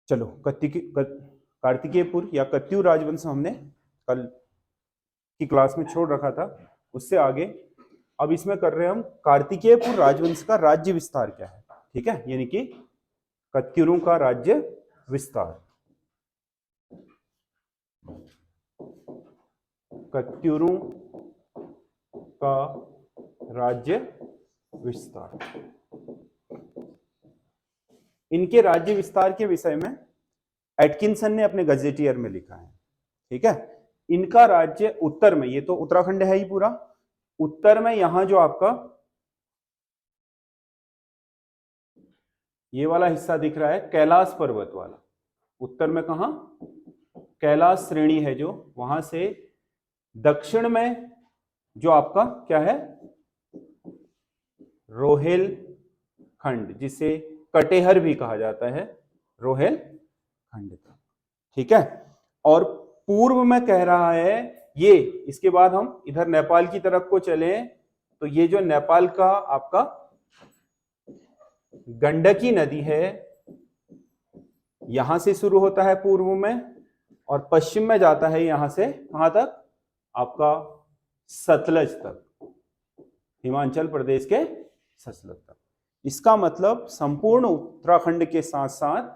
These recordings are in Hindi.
चलो कार्तिकेयपुर या कत्यूर राजवंश हमने कल की क्लास में छोड़ रखा था, उससे आगे अब इसमें कर रहे हैं हम कार्तिकेयपुर राजवंश का राज्य विस्तार क्या है। ठीक है, यानी कि कत्यूरों का राज्य विस्तार। कत्यूरों का राज्य विस्तार। इनके राज्य विस्तार के विषय में एटकिंसन ने अपने गजेटियर में लिखा है। ठीक है, इनका राज्य उत्तर में, ये तो उत्तराखंड है ही पूरा, उत्तर में यहां जो आपका ये वाला हिस्सा दिख रहा है कैलाश पर्वत वाला, उत्तर में कहां, कैलाश श्रेणी है जो, वहां से दक्षिण में जो आपका क्या है, रोहेलखंड, जिसे कटेहर भी कहा जाता है, रोहेलखंड तक। ठीक है, और पूर्व में कह रहा है ये, इसके बाद हम इधर नेपाल की तरफ को चले तो ये जो नेपाल का आपका गंडकी नदी है, यहां से शुरू होता है पूर्व में और पश्चिम में जाता है यहां से कहां तक, आपका सतलज तक, हिमाचल प्रदेश के सतलज तक। इसका मतलब संपूर्ण उत्तराखंड के साथ साथ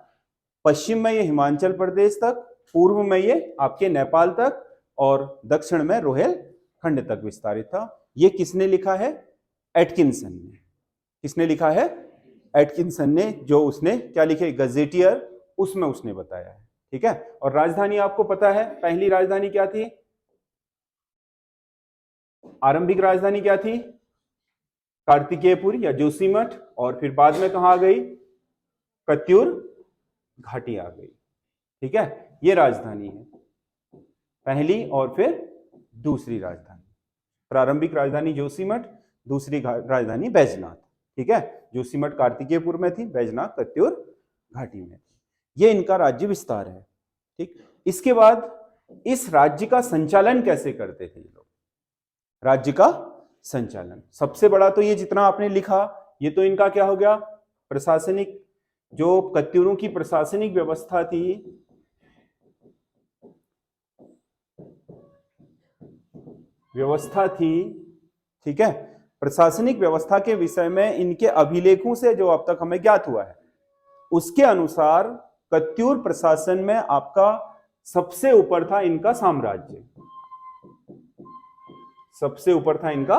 पश्चिम में ये हिमाचल प्रदेश तक, पूर्व में ये आपके नेपाल तक और दक्षिण में रोहेलखंड तक विस्तारित था। ये किसने लिखा है, एटकिंसन ने। किसने लिखा है, एटकिंसन ने, जो उसने क्या लिखे, गजेटियर, उसमें उसने बताया है। ठीक है, और राजधानी आपको पता है, पहली राजधानी क्या थी, आरंभिक राजधानी क्या थी, कार्तिकेयपुर या जोशीमठ, और फिर बाद में कहां आ गई, कत्यूर घाटी आ गई। ठीक है, ये राजधानी है पहली और फिर दूसरी राजधानी। प्रारंभिक राजधानी जोशीमठ, दूसरी राजधानी बैजनाथ। ठीक है, जोशीमठ कार्तिकेयपुर में थी, बैजनाथ कत्यूर घाटी में थी। ये इनका राज्य विस्तार है। ठीक, इसके बाद इस राज्य का संचालन कैसे करते थे ये लोग, राज्य का संचालन, सबसे बड़ा तो ये जितना आपने लिखा, ये तो इनका क्या हो गया, प्रशासनिक, जो कत्यूरों की प्रशासनिक व्यवस्था थी, ठीक है, प्रशासनिक व्यवस्था के विषय में इनके अभिलेखों से जो अब तक हमें ज्ञात हुआ है, उसके अनुसार कत्यूर प्रशासन में आपका सबसे ऊपर था इनका साम्राज्य, सबसे ऊपर था इनका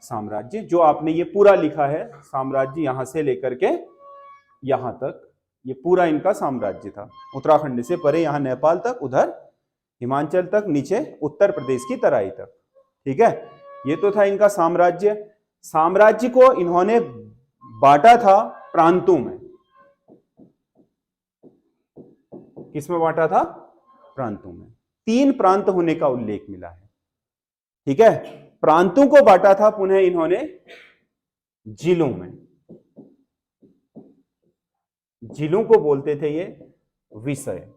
साम्राज्य, जो आपने ये पूरा लिखा है, साम्राज्य यहां से लेकर के यहां तक, ये पूरा इनका साम्राज्य था, उत्तराखंड से परे यहां नेपाल तक, उधर हिमाचल तक, नीचे उत्तर प्रदेश की तराई तक। ठीक है, ये तो था इनका साम्राज्य। साम्राज्य को इन्होंने बांटा था प्रांतों में। किसमें बांटा था, प्रांतों में। 3 प्रांत होने का उल्लेख मिला है। ठीक है, प्रांतों को बांटा था पुनः इन्होंने जिलों में। जिलों को बोलते थे ये विषय।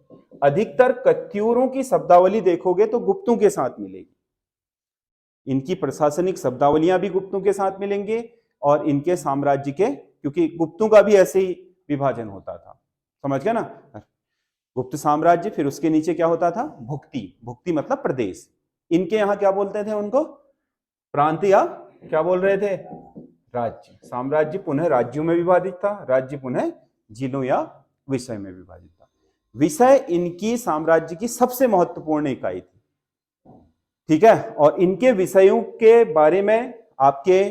अधिकतर कत्यूरों की शब्दावली देखोगे तो गुप्तों के साथ मिलेगी, इनकी प्रशासनिक शब्दावलियां भी गुप्तों के साथ मिलेंगे, और इनके साम्राज्य के, क्योंकि गुप्तों का भी ऐसे ही विभाजन होता था, समझ गए ना, गुप्त साम्राज्य, फिर उसके नीचे क्या होता था, भुक्ति, भुक्ति मतलब प्रदेश, इनके यहां क्या बोलते थे उनको, प्रांत, या क्या बोल रहे थे, राज्य। साम्राज्य पुनः राज्यों में विभाजित था, राज्य पुनः जिलों या विषय में विभाजित था। विषय इनकी साम्राज्य की सबसे महत्वपूर्ण इकाई थी। ठीक है, और इनके विषयों के बारे में आपके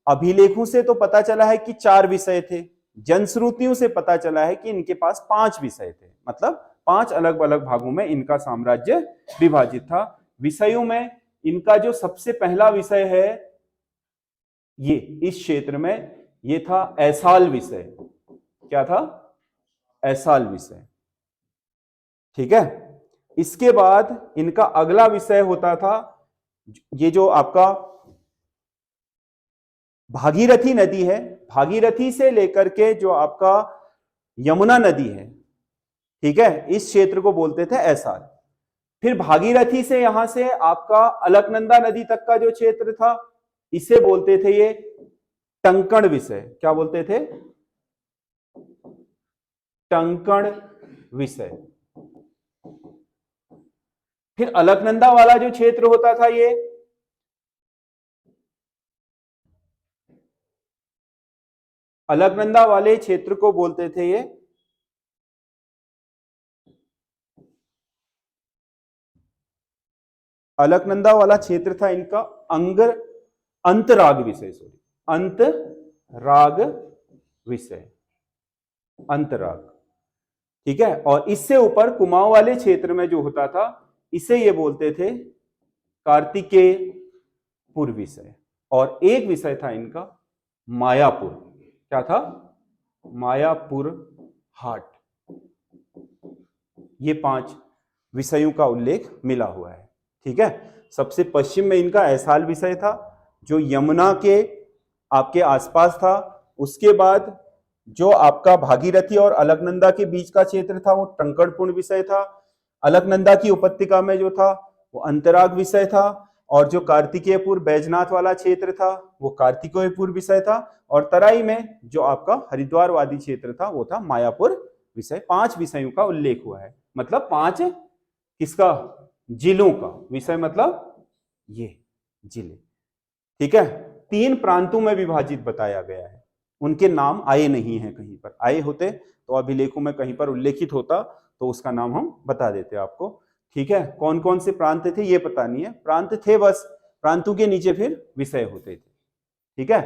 अभिलेखों से तो पता चला है कि 4 विषय थे, जनश्रुतियों से पता चला है कि इनके पास 5 विषय थे, मतलब 5 अलग अलग भागों में इनका साम्राज्य विभाजित था। विषयों में इनका जो सबसे पहला विषय है, ये इस क्षेत्र में ये था ऐसाल विषय। क्या था, ऐसाल विषय। ठीक है, इसके बाद इनका अगला विषय होता था ये जो आपका भागीरथी नदी है, भागीरथी से लेकर के जो आपका यमुना नदी है, ठीक है, इस क्षेत्र को बोलते थे ऐसाल। फिर भागीरथी से यहां से आपका अलकनंदा नदी तक का जो क्षेत्र था, इसे बोलते थे ये टंकण विषय। क्या बोलते थे, टंकण विषय। फिर अलकनंदा वाला जो क्षेत्र होता था, ये अलकनंदा वाले क्षेत्र को बोलते थे ये अलकनंदा वाला क्षेत्र था इनका अंतराग विषय, सॉरी अंतराग विषय, अंतराग। ठीक है। और इससे ऊपर कुमाऊं वाले क्षेत्र में जो होता था इसे ये बोलते थे कार्तिकेयपुर विषय। और एक विषय था इनका मायापुर। क्या था? मायापुर हाट। ये 5 विषयों का उल्लेख मिला हुआ है। ठीक है। सबसे पश्चिम में इनका ऐसाल विषय था जो यमुना के आपके आसपास था। उसके बाद जो आपका भागीरथी और अलकनंदा के बीच का क्षेत्र था वो टंकणपुर विषय था। अलकनंदा की उपत्यका में जो था वो अंतराग विषय था। और जो कार्तिकेयपुर बैजनाथ वाला क्षेत्र था वो कार्तिकेयपुर विषय था। और तराई में जो आपका हरिद्वार वादी क्षेत्र था वो था मायापुर विषय। 5 विषयों का उल्लेख हुआ है। मतलब 5 किसका? जिलों का। विषय मतलब ये जिले। ठीक है। 3 प्रांतों में विभाजित बताया गया है। उनके नाम आए नहीं है, कहीं पर आए होते तो अभिलेखों में कहीं पर उल्लेखित होता तो उसका नाम हम बता देते आपको। ठीक है। कौन कौन से प्रांत थे ये पता नहीं है, प्रांत थे बस, प्रांतों के नीचे फिर विषय होते थे। ठीक है।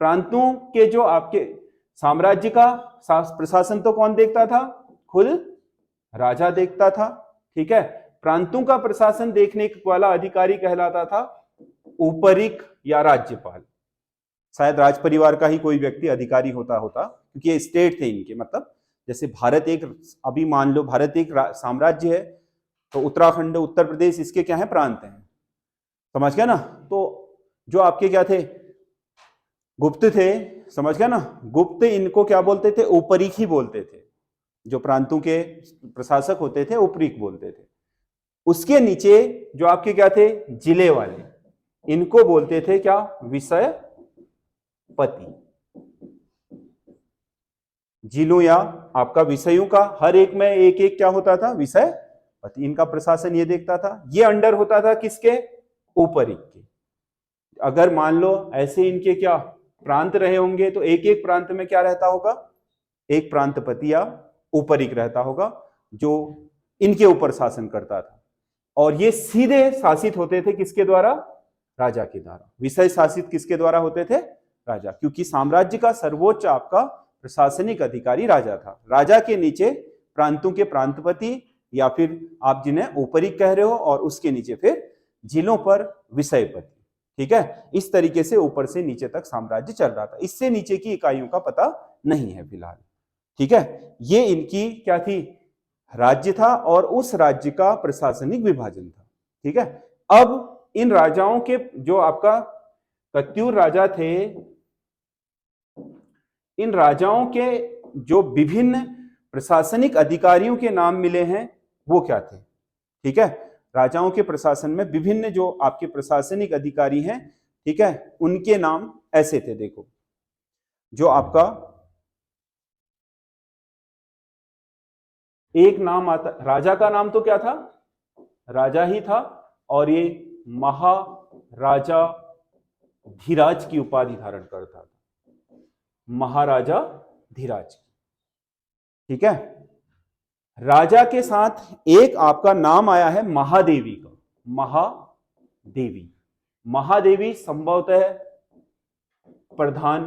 प्रांतों के जो आपके साम्राज्य का प्रशासन तो कौन देखता था? खुद राजा देखता था। ठीक है। प्रांतों का प्रशासन देखने वाला अधिकारी कहलाता था ऊपरीक या राज्यपाल। शायद राज परिवार का ही कोई व्यक्ति अधिकारी होता क्योंकि ये स्टेट थे इनके। मतलब जैसे भारत एक, अभी मान लो भारत एक साम्राज्य है तो उत्तराखंड, उत्तर प्रदेश इसके क्या है? प्रांत हैं। समझ गया ना? तो जो आपके क्या थे? गुप्त थे। समझ गया ना? गुप्त इनको क्या बोलते थे? ऊपरीक ही बोलते थे। जो प्रांतों के प्रशासक होते थे ऊपरीक बोलते थे। उसके नीचे जो आपके क्या थे? जिले वाले, इनको बोलते थे क्या? विषयपति। जिलों या आपका विषयों का हर एक में एक एक क्या होता था? विषयपति। इनका प्रशासन ये देखता था। ये अंडर होता था किसके? ऊपरीक के। अगर मान लो ऐसे इनके क्या प्रांत रहे होंगे तो एक एक प्रांत में क्या रहता होगा? एक प्रांतपति या ऊपरीक रहता होगा जो इनके ऊपर शासन करता था। और ये सीधे शासित होते थे किसके द्वारा? राजा के द्वारा। विषय शासित किसके द्वारा होते थे? राजा। क्योंकि साम्राज्य का सर्वोच्च आपका प्रशासनिक अधिकारी राजा था। राजा के नीचे प्रांतों के प्रांतपति या फिर आप जिन्हें ऊपरीक कह रहे हो, और उसके नीचे फिर जिलों पर विषयपति। ठीक है। इस तरीके से ऊपर से नीचे तक साम्राज्य चल रहा था। इससे नीचे की इकाइयों का पता नहीं है फिलहाल। ठीक है। ये इनकी क्या थी? राज्य था और उस राज्य का प्रशासनिक विभाजन था। ठीक है। अब इन राजाओं के जो आपका कत्यूर राजा थे, इन राजाओं के जो विभिन्न प्रशासनिक अधिकारियों के नाम मिले हैं वो क्या थे? ठीक है। राजाओं के प्रशासन में विभिन्न जो आपके प्रशासनिक अधिकारी हैं, ठीक है, उनके नाम ऐसे थे। देखो, जो आपका एक नाम आता, राजा का नाम तो क्या था? राजा ही था। और ये महाराजा धीराज की उपाधि धारण करता था। महाराजा धीराज। ठीक है। राजा के साथ एक आपका नाम आया है महादेवी का। महादेवी, महादेवी संभवतः प्रधान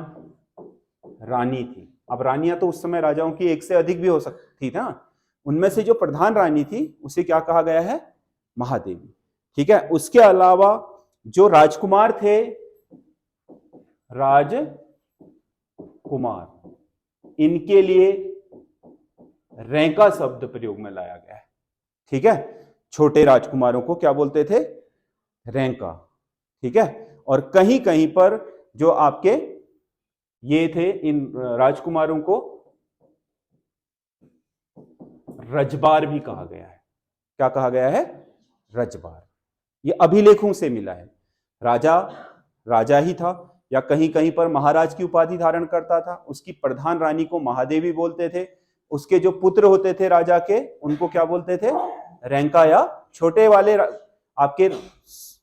रानी थी। अब रानियां तो उस समय राजाओं की एक से अधिक भी हो सकती थी ना। उनमें से जो प्रधान रानी थी उसे क्या कहा गया है? महादेवी। ठीक है। उसके अलावा जो राजकुमार थे, राजकुमार, इनके लिए रैंका शब्द प्रयोग में लाया गया है। ठीक है। छोटे राजकुमारों को क्या बोलते थे? रैंका। ठीक है। और कहीं कहीं पर जो आपके ये थे, इन राजकुमारों को रजबार भी कहा गया है। क्या कहा गया है? रजबार। ये अभिलेखों से मिला है। राजा राजा ही था या कहीं कहीं पर महाराज की उपाधि धारण करता था। उसकी प्रधान रानी को महादेवी बोलते थे। उसके जो पुत्र होते थे राजा के, उनको क्या बोलते थे? रैंका, या छोटे वाले आपके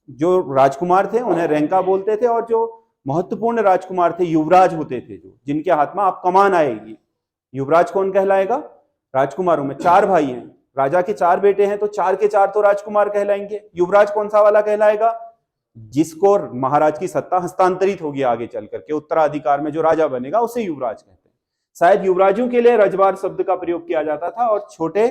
जो राजकुमार थे उन्हें रैंका बोलते थे, और जो महत्वपूर्ण राजकुमार थे, युवराज होते थे, जो जिनके हाथ में आप कमान आएगी, युवराज कौन कहलाएगा? राजकुमारों में 4 भाई हैं, राजा के 4 बेटे हैं, तो 4 के 4 तो राजकुमार कहलाएंगे। युवराज कौन सा वाला कहलाएगा? जिसको महाराज की सत्ता हस्तांतरित होगी आगे चल करके, उत्तराधिकार में जो राजा बनेगा उसे युवराज कहते हैं। शायद युवराजों के लिए रजवार शब्द का प्रयोग किया जाता था, और छोटे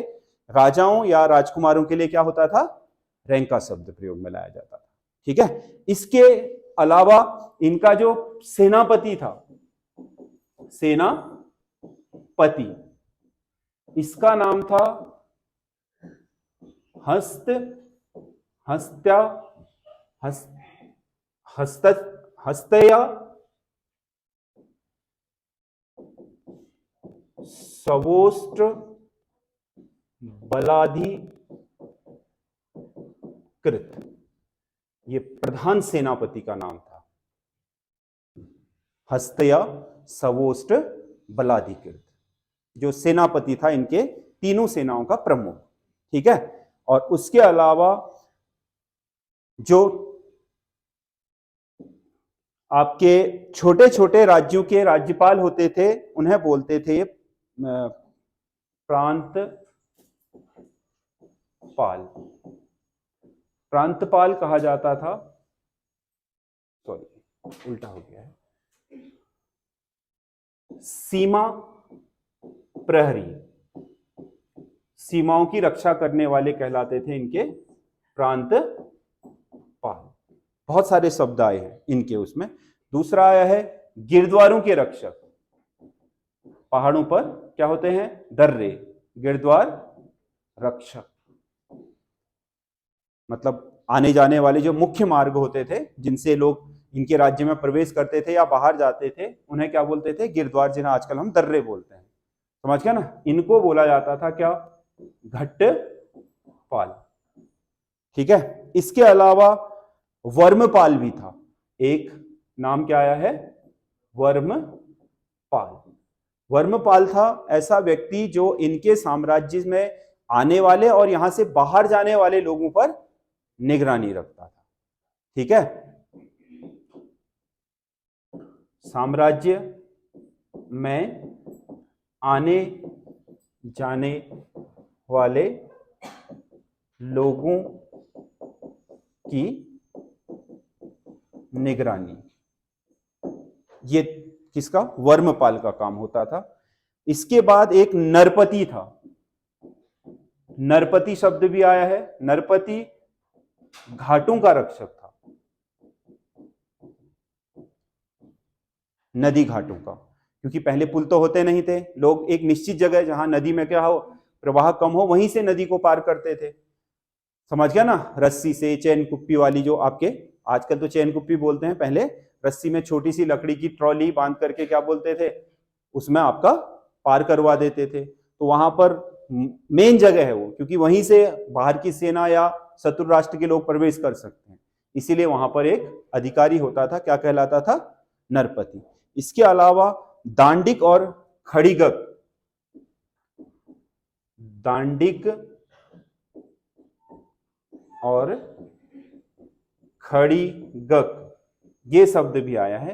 राजाओं या राजकुमारों के लिए क्या होता था? रैंका शब्द प्रयोग में लाया जाता था। ठीक है। इसके अलावा इनका जो सेनापति था, सेनापति, इसका नाम था हस्तया सवोष्ट्र बलाधिकृत। ये प्रधान सेनापति का नाम था, हस्तया सवोष्ट्र बलाधिकृत, जो सेनापति था इनके तीनों सेनाओं का प्रमुख। ठीक है। और उसके अलावा जो आपके छोटे छोटे राज्यों के राज्यपाल होते थे, उन्हें बोलते थे प्रांतपाल। प्रांतपाल कहा जाता था, सॉरी उल्टा हो गया है, सीमा प्रहरी, सीमाओं की रक्षा करने वाले कहलाते थे इनके प्रांतपाल। बहुत सारे शब्द आए हैं इनके उसमें। दूसरा आया है गिरद्वारों के रक्षक। पहाड़ों पर क्या होते हैं? दर्रे, गिरद्वार रक्षक, मतलब आने जाने वाले जो मुख्य मार्ग होते थे जिनसे लोग इनके राज्य में प्रवेश करते थे या बाहर जाते थे, उन्हें क्या बोलते थे? गिरद्वार, जिन्हें आजकल हम दर्रे बोलते हैं। समझ गया ना? इनको बोला जाता था क्या? घट्टपाल। ठीक है। इसके अलावा वर्मपाल भी था, एक नाम क्या आया है? वर्मपाल। वर्मपाल था ऐसा व्यक्ति जो इनके साम्राज्य में आने वाले और यहां से बाहर जाने वाले लोगों पर निगरानी रखता था। ठीक है। साम्राज्य में आने जाने वाले लोगों की निगरानी, ये किसका? वर्मपाल का काम होता था। इसके बाद एक नरपति था। नरपति शब्द भी आया है। नरपति घाटों का रक्षक था, नदी घाटों का, क्योंकि पहले पुल तो होते नहीं थे। लोग एक निश्चित जगह जहां नदी में क्या हो, प्रवाह कम हो, वहीं से नदी को पार करते थे। समझ गया ना? रस्सी से, चैन कुप्पी वाली, जो आपके आजकल तो चैन कुप्पी बोलते हैं, पहले रस्सी में छोटी सी लकड़ी की ट्रॉली बांध करके क्या बोलते थे, उसमें आपका पार करवा देते थे। तो वहां पर मेन जगह है वो, क्योंकि वहीं से बाहर की सेना या शत्रु राष्ट्र के लोग प्रवेश कर सकते हैं। इसीलिए वहां पर एक अधिकारी होता था, क्या कहलाता था? नरपति। इसके अलावा दांडिक और खड़ीगक, दांडिक और खड़ीगक, ये शब्द भी आया है।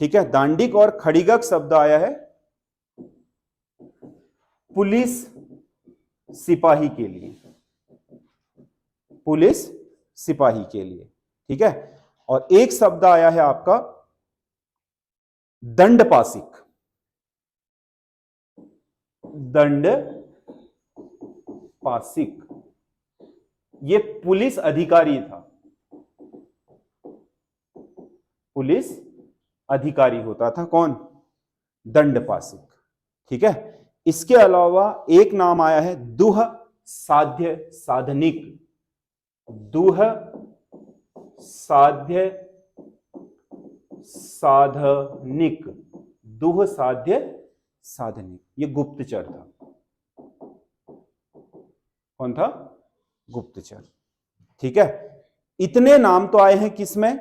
ठीक है। दांडिक और खड़ीगक शब्द आया है पुलिस सिपाही के लिए, पुलिस सिपाही के लिए। ठीक है। और एक शब्द आया है आपका दंडपासिक। दंडपासिक, ये पुलिस अधिकारी था, पुलिस अधिकारी होता था। कौन? दंडपासिक। ठीक है। इसके अलावा एक नाम आया है दुह साध्य साधनिक। दुह साध्य साधनिक, दुह साध्य साधनिक, ये गुप्तचर था। कौन था? गुप्तचर। ठीक है। इतने नाम तो आए हैं किसमें?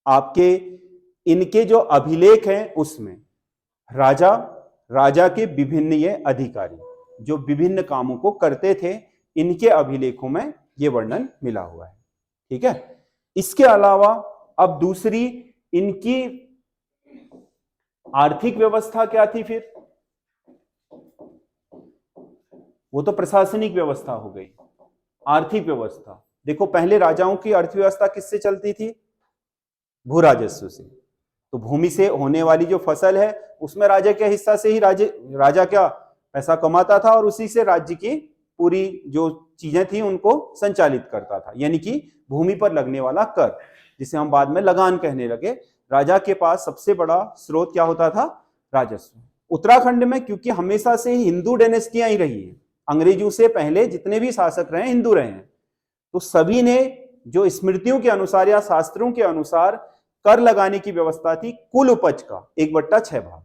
आपके इनके जो अभिलेख हैं उसमें। राजा राजा के विभिन्न ये अधिकारी जो विभिन्न कामों को करते थे, इनके अभिलेखों में ये वर्णन मिला हुआ है। ठीक है, इसके अलावा अब दूसरी इनकी आर्थिक व्यवस्था क्या थी फिर? वो तो प्रशासनिक व्यवस्था हो गई। आर्थिक व्यवस्था देखो, पहले राजाओं की अर्थव्यवस्था किससे चलती थी? भू राजस्व से। तो भूमि से होने वाली जो फसल है उसमें राजा के हिस्सा से ही राजा क्या पैसा कमाता था और उसी से राज्य की पूरी जो चीजें थी उनको संचालित करता था, यानी कि भूमि पर लगने वाला कर, जिसे हम बाद में लगान कहने लगे। राजा के पास सबसे बड़ा स्रोत क्या होता था? राजस्व। उत्तराखंड में क्योंकि हमेशा से ही हिंदू डायनेस्टियां ही रही है, अंग्रेजों से पहले जितने भी शासक रहे हिंदू रहे हैं, तो सभी ने जो स्मृतियों के अनुसार या शास्त्रों के अनुसार कर लगाने की व्यवस्था थी कुल उपज का 1/6 भाग।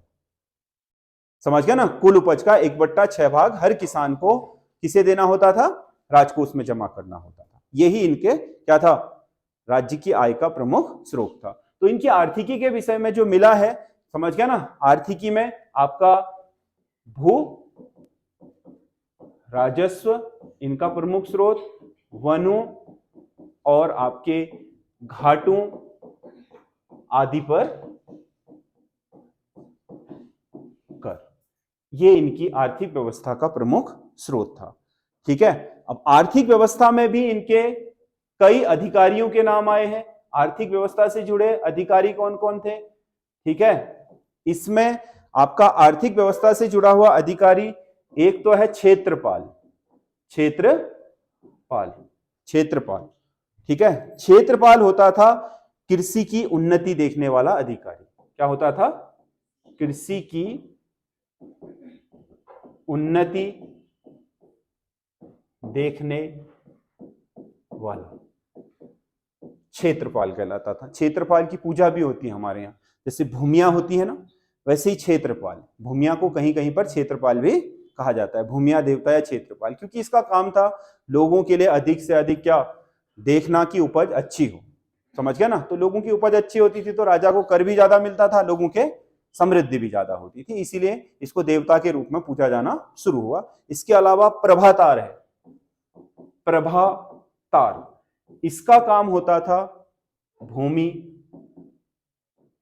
समझ गया ना? कुल उपज का 1/6 भाग हर किसान को किसे देना होता था? राजकोष में जमा करना होता था। यही इनके क्या था? राज्य की आय का प्रमुख स्रोत था। तो इनकी आर्थिकी के विषय में जो मिला है, समझ गया ना? आर्थिकी में आपका भू राजस्व इनका प्रमुख स्रोत, वनों और आपके घाटों आदि पर कर, ये इनकी आर्थिक व्यवस्था का प्रमुख स्रोत था। ठीक है, अब आर्थिक व्यवस्था में भी इनके कई अधिकारियों के नाम आए हैं। आर्थिक व्यवस्था से जुड़े अधिकारी कौन कौन थे? ठीक है, इसमें आपका आर्थिक व्यवस्था से जुड़ा हुआ अधिकारी एक तो है क्षेत्रपाल। क्षेत्रपाल, ठीक है। क्षेत्रपाल होता था कृषि की उन्नति देखने वाला अधिकारी। क्या होता था? कृषि की उन्नति देखने वाला क्षेत्रपाल कहलाता था। क्षेत्रपाल की पूजा भी होती है हमारे यहाँ, जैसे भूमिया होती है ना, वैसे ही क्षेत्रपाल, भूमिया को कहीं कहीं पर क्षेत्रपाल भी कहा जाता है, भूमिया देवता या क्षेत्रपाल, क्योंकि इसका काम था लोगों के लिए अधिक से अधिक क्या देखना कि उपज अच्छी हो। समझ गया ना? तो लोगों की उपज अच्छी होती थी तो राजा को कर भी ज्यादा मिलता था, लोगों के समृद्धि भी ज्यादा होती थी, इसीलिए इसको देवता के रूप में पूजा जाना शुरू हुआ। इसके अलावा प्रभातार है। प्रभातार, इसका काम होता था भूमि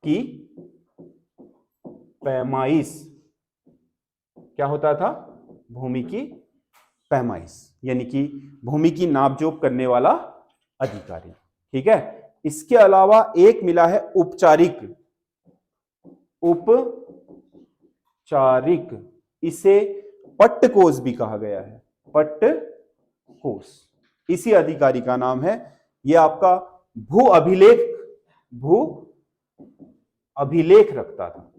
की पैमाइश। क्या होता था? भूमि की पैमाइश, यानी कि भूमि की नापजोक करने वाला अधिकारी। ठीक है, इसके अलावा एक मिला है उपचारिक। उपचारिक, इसे पट्टकोष भी कहा गया है। पट्टकोष इसी अधिकारी का नाम है। यह आपका भू अभिलेख रखता था।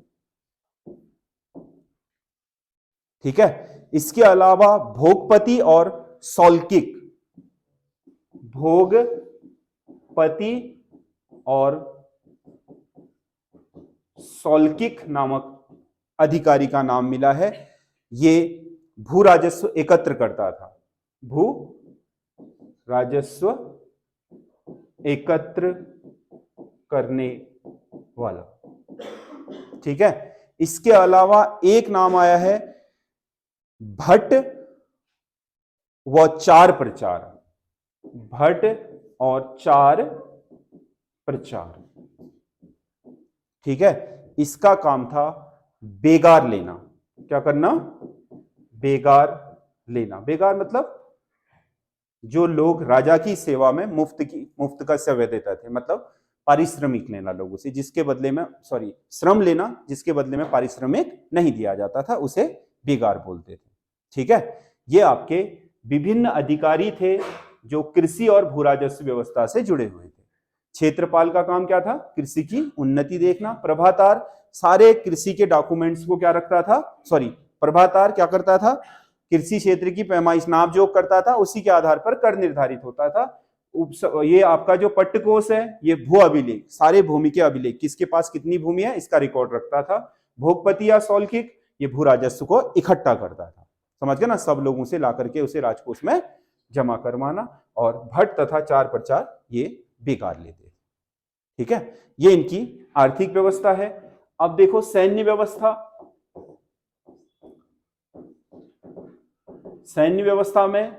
ठीक है, इसके अलावा भोगपति और सौल्किक, भोगपति और सौल्किक नामक अधिकारी का नाम मिला है। ये भू राजस्व एकत्र करता था। भू राजस्व एकत्र करने वाला। ठीक है, इसके अलावा एक नाम आया है भट्ट व चार प्रचार। भट्ट और चार प्रचार, ठीक है, इसका काम था बेगार लेना। क्या करना? बेगार लेना। बेगार मतलब जो लोग राजा की सेवा में मुफ्त का सेवा देते थे, मतलब पारिश्रमिक लेना लोगों से, जिसके बदले में श्रम लेना जिसके बदले में पारिश्रमिक नहीं दिया जाता था, उसे बेगार बोलते थे। ठीक है, ये आपके विभिन्न अधिकारी थे जो कृषि और भू राजस्व व्यवस्था से जुड़े हुए थे। क्षेत्रपाल का काम क्या था? कृषि की उन्नति देखना। प्रभातार सारे कृषि के डॉक्यूमेंट्स को क्या रखता था? प्रभातार क्या करता था? कृषि क्षेत्र की पैमाइश नापजोक करता था, उसी के आधार पर कर निर्धारित होता था। ये आपका जो पट्टकोष है, ये भू अभिलेख, सारे भूमि के अभिलेख, किसके पास कितनी भूमि है इसका रिकॉर्ड रखता था। भोगपति या सौल्किक, ये भू राजस्व को इकट्ठा करता था। समझ गए ना? सब लोगों से ला करके उसे राजकोष में जमा करवाना। और भट्ट तथा चार प्रचार ये बेकार लेते। ठीक है, ये इनकी आर्थिक व्यवस्था है। अब देखो सैन्य व्यवस्था। सैन्य व्यवस्था में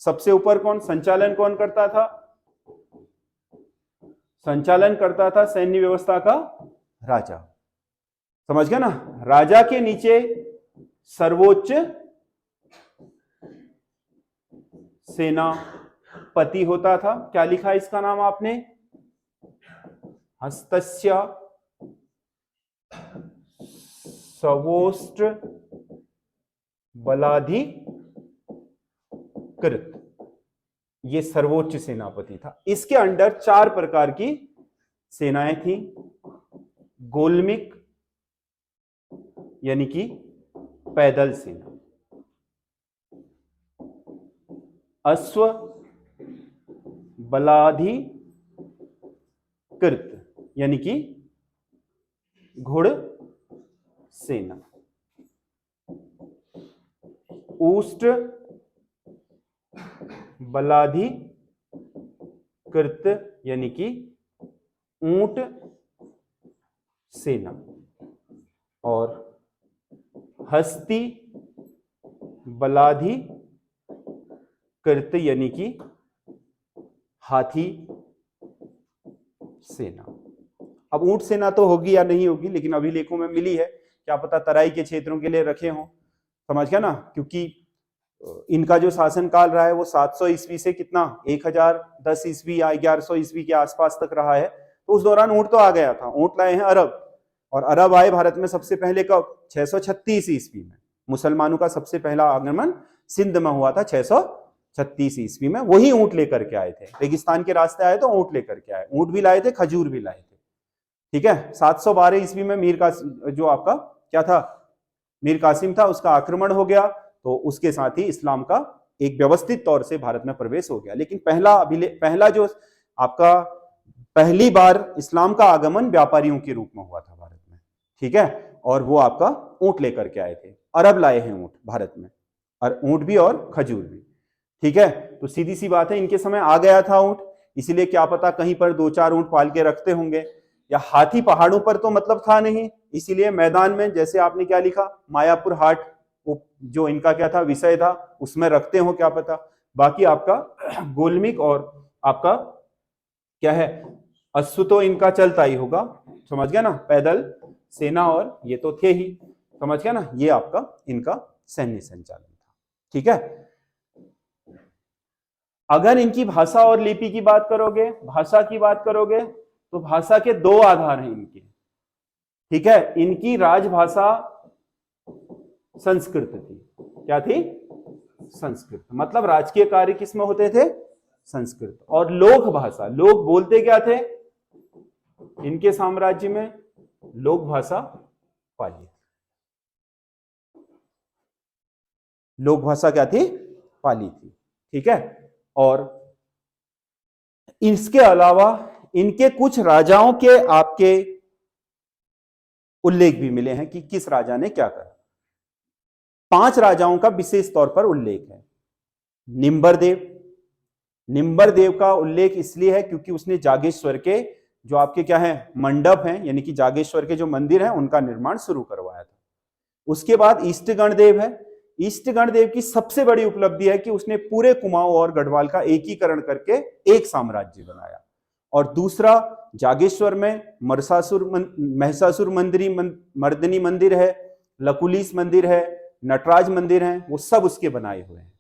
सबसे ऊपर कौन, संचालन कौन करता था? संचालन करता था सैन्य व्यवस्था का राजा। समझ गया ना? राजा के नीचे सर्वोच्च सेनापति होता था। क्या लिखा इसका नाम आपने? हस्तस्य सर्वोच्च बलाधिकृत, ये सर्वोच्च सेनापति था। इसके अंडर 4 प्रकार की सेनाएं थी। गोलमिक यानी कि पैदल सेना, अश्व बलाधिकृत यानी कि घुड़ सेना, ऊष्ट बलाधिकृत यानी कि ऊंट सेना, और हस्ती बलाधिकृत यानी कि हाथी सेना। अब ऊंट सेना तो होगी या नहीं होगी, लेकिन अभिलेखों में मिली है, क्या पता तराई के क्षेत्रों के लिए रखे हों। समझ गया ना? क्योंकि इनका जो शासनकाल रहा है वो 700 ईस्वी से कितना 1010 ईस्वी या 1100 ईस्वी के आसपास तक रहा है। तो उस दौरान ऊंट तो आ गया था। ऊंट लाए हैं अरब, और अरब आए भारत में सबसे पहले कब? 636 ईस्वी में। मुसलमानों का सबसे पहला आगमन सिंध में हुआ था 636 ईस्वी में। वही ऊंट लेकर के आए थे, रेगिस्तान के रास्ते आए तो ऊंट लेकर के आए। ऊंट भी लाए थे, खजूर भी लाए थे। ठीक है। 712 ईस्वी में मीर कासिम, जो आपका क्या था, मीर कासिम था, उसका आक्रमण हो गया। तो उसके साथ ही इस्लाम का एक व्यवस्थित तौर से भारत में प्रवेश हो गया। लेकिन पहला जो आपका पहली बार इस्लाम का आगमन व्यापारियों के रूप में हुआ था भारत में। ठीक है। और वो आपका ऊंट लेकर के आए थे। अरब लाए हैं ऊंट भारत में, और ऊंट भी और खजूर भी। ठीक है। तो सीधी सी बात है, इनके समय आ गया था ऊंट, इसीलिए क्या पता कहीं पर 2-4 ऊंट पाल के रखते होंगे। या हाथी पहाड़ों पर तो मतलब था नहीं, इसीलिए मैदान में, जैसे आपने क्या लिखा, मायापुर हाट, जो इनका क्या था विषय था, उसमें रखते हो क्या पता। बाकी आपका गोलमिक और आपका क्या है, अश्व तो इनका चलता ही होगा। समझ गया ना? पैदल सेना और ये तो थे ही। समझ गया ना? ये आपका इनका सैन्य संचालन था। ठीक है। अगर इनकी भाषा और लिपि की बात करोगे, भाषा की बात करोगे, तो भाषा के 2 आधार हैं इनके। ठीक है। इनकी राजभाषा संस्कृत थी। क्या थी? संस्कृत। मतलब राजकीय कार्य किसमें होते थे? संस्कृत। और लोक भाषा, लोग बोलते क्या थे इनके साम्राज्य में? लोक भाषा पाली। लोक भाषा क्या थी? पाली थी। ठीक है। और इसके अलावा इनके कुछ राजाओं के आपके उल्लेख भी मिले हैं कि किस राजा ने क्या करा। 5 राजाओं का विशेष तौर पर उल्लेख है। निंबरदेव, निंबरदेव का उल्लेख इसलिए है क्योंकि उसने जागेश्वर के जो आपके क्या है मंडप हैं, यानी कि जागेश्वर के जो मंदिर हैं, उनका निर्माण शुरू करवाया था। उसके बाद ईष्टगणदेव है। ईष्टगणदेव की सबसे बड़ी उपलब्धि है कि उसने पूरे कुमाऊं और गढ़वाल का एकीकरण करके एक साम्राज्य बनाया। और दूसरा, जागेश्वर में महिषासुर मर्दिनी मंदिर है, लकुलीस मंदिर है, नटराज मंदिर है, वो सब उसके बनाए हुए हैं।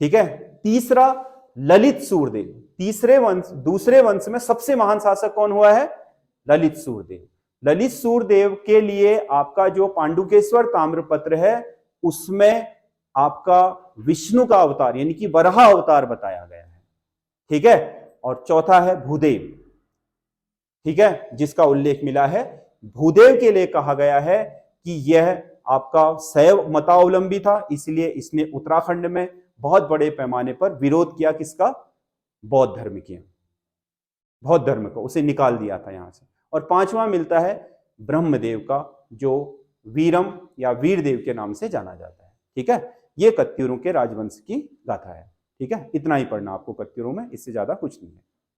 ठीक है। तीसरा, ललित सूरदेव। दूसरे वंश में सबसे महान शासक कौन हुआ है? ललित सूरदेव। ललित सूरदेव के लिए आपका जो पांडुकेश्वर ताम्रपत्र है, उसमें आपका विष्णु का अवतार यानी कि वराह अवतार बताया गया है। ठीक है। और चौथा है भूदेव। ठीक है, जिसका उल्लेख मिला है। भूदेव के लिए कहा गया है कि यह आपका शैव मतावलंबी था, इसलिए इसने उत्तराखंड में बहुत बड़े पैमाने पर विरोध किया। किसका? बौद्ध धर्म किया, बौद्ध धर्म को उसे निकाल दिया था यहां से। और 5वां मिलता है ब्रह्मदेव का, जो वीरम या वीरदेव के नाम से जाना जाता है। ठीक है। ये कत्यूरों के राजवंश की गाथा है। ठीक है। इतना ही पढ़ना आपको कत्यूरों में, इससे ज्यादा कुछ नहीं है।